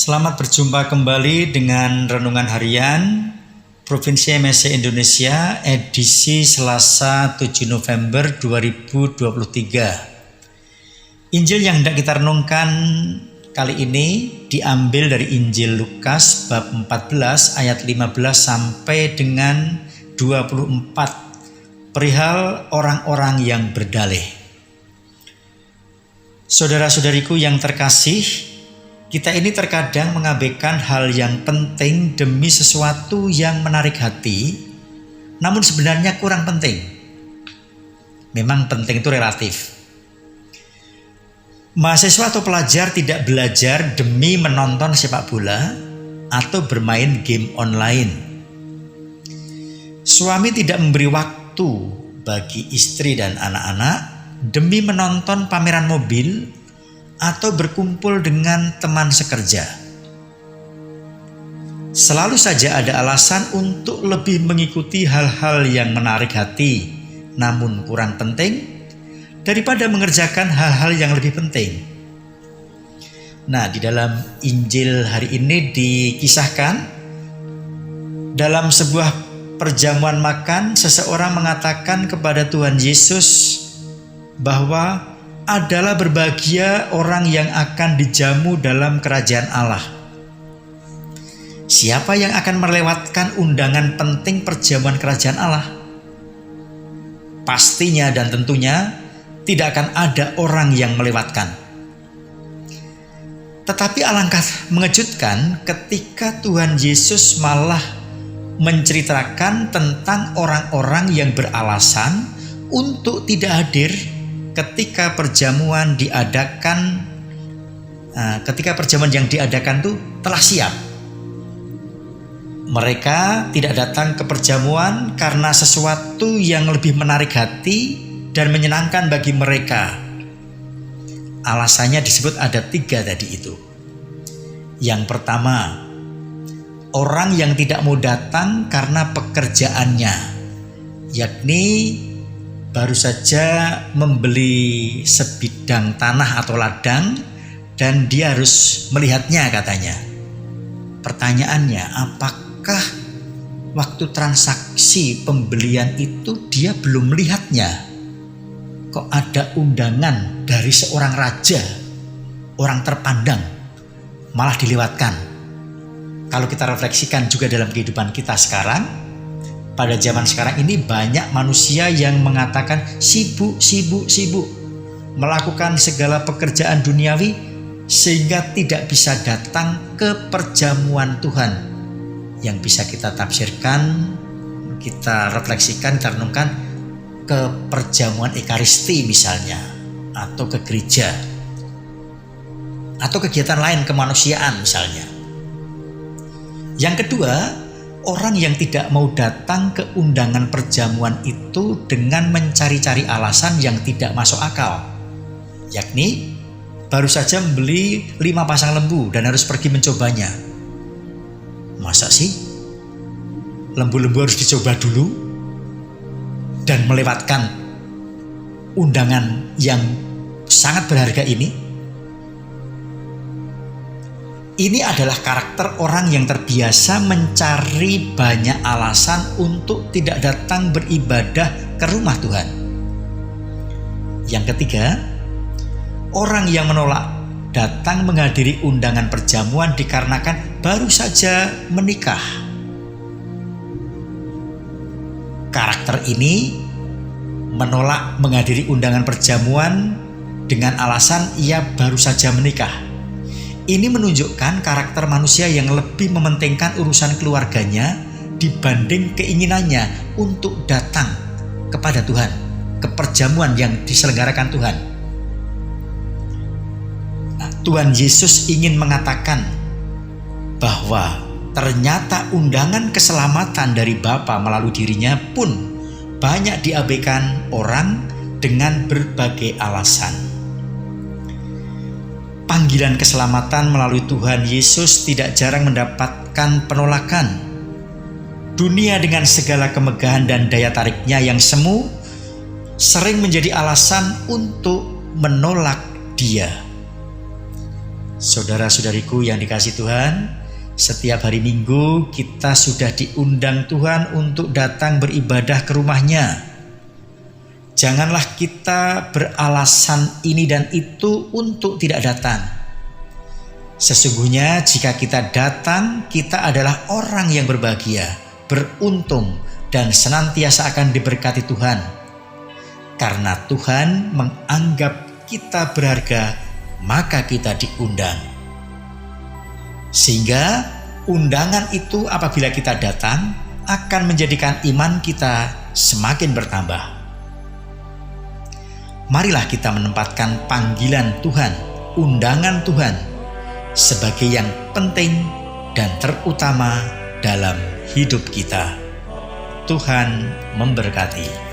Selamat berjumpa kembali dengan Renungan Harian Provinsi MSC Indonesia edisi Selasa 7 November 2023. Injil yang hendak kita renungkan kali ini diambil dari Injil Lukas bab 14 ayat 15 sampai dengan 24 perihal orang-orang yang berdalih. Saudara-saudariku yang terkasih, kita ini terkadang mengabaikan hal yang penting demi sesuatu yang menarik hati, namun sebenarnya kurang penting. Memang penting itu relatif. Mahasiswa atau pelajar tidak belajar demi menonton sepak bola atau bermain game online. Suami tidak memberi waktu bagi istri dan anak-anak demi menonton pameran mobil atau berkumpul dengan teman sekerja. Selalu saja ada alasan untuk lebih mengikuti hal-hal yang menarik hati namun kurang penting daripada mengerjakan hal-hal yang lebih penting. Nah, di dalam Injil hari ini dikisahkan dalam sebuah perjamuan makan, seseorang mengatakan kepada Tuhan Yesus bahwa adalah berbahagia orang yang akan dijamu dalam kerajaan Allah. Siapa yang akan melewatkan undangan penting perjamuan kerajaan Allah? Pastinya dan tentunya tidak akan ada orang yang melewatkan. Tetapi alangkah mengejutkan ketika Tuhan Yesus malah menceritakan tentang orang-orang yang beralasan untuk tidak hadir ketika perjamuan yang diadakan itu telah siap. Mereka tidak datang ke perjamuan karena sesuatu yang lebih menarik hati dan menyenangkan bagi mereka. Alasannya disebut ada 3 tadi itu. Yang pertama, orang yang tidak mau datang karena pekerjaannya, yakni baru saja membeli sebidang tanah atau ladang dan dia harus melihatnya katanya. Pertanyaannya, apakah waktu transaksi pembelian itu dia belum melihatnya? Kok ada undangan dari seorang raja, orang terpandang, malah dilewatkan? Kalau kita refleksikan juga dalam kehidupan kita sekarang, pada zaman sekarang ini banyak manusia yang mengatakan sibuk, melakukan segala pekerjaan duniawi sehingga tidak bisa datang ke perjamuan Tuhan. Yang bisa kita tafsirkan, kita refleksikan, kita renungkan ke perjamuan Ekaristi misalnya, atau ke gereja, atau kegiatan lain kemanusiaan misalnya. Yang kedua, orang yang tidak mau datang ke undangan perjamuan itu dengan mencari-cari alasan yang tidak masuk akal. Yakni baru saja membeli 5 pasang lembu dan harus pergi mencobanya. Masa sih lembu-lembu harus dicoba dulu dan melewatkan undangan yang sangat berharga ini? Ini adalah karakter orang yang terbiasa mencari banyak alasan untuk tidak datang beribadah ke rumah Tuhan. Yang ketiga, orang yang menolak datang menghadiri undangan perjamuan dikarenakan baru saja menikah. Karakter ini menolak menghadiri undangan perjamuan dengan alasan ia baru saja menikah. Ini menunjukkan karakter manusia yang lebih mementingkan urusan keluarganya dibanding keinginannya untuk datang kepada Tuhan, ke perjamuan yang diselenggarakan Tuhan. Nah, Tuhan Yesus ingin mengatakan bahwa ternyata undangan keselamatan dari Bapa melalui dirinya pun banyak diabaikan orang dengan berbagai alasan. Panggilan keselamatan melalui Tuhan Yesus tidak jarang mendapatkan penolakan. Dunia dengan segala kemegahan dan daya tariknya yang semu sering menjadi alasan untuk menolak Dia. Saudara-saudariku yang dikasihi Tuhan, setiap hari Minggu kita sudah diundang Tuhan untuk datang beribadah ke rumah-Nya. Janganlah kita beralasan ini dan itu untuk tidak datang. Sesungguhnya jika kita datang, kita adalah orang yang berbahagia, beruntung, dan senantiasa akan diberkati Tuhan. Karena Tuhan menganggap kita berharga, maka kita diundang. Sehingga undangan itu apabila kita datang akan menjadikan iman kita semakin bertambah. Marilah kita menempatkan panggilan Tuhan, undangan Tuhan sebagai yang penting dan terutama dalam hidup kita. Tuhan memberkati.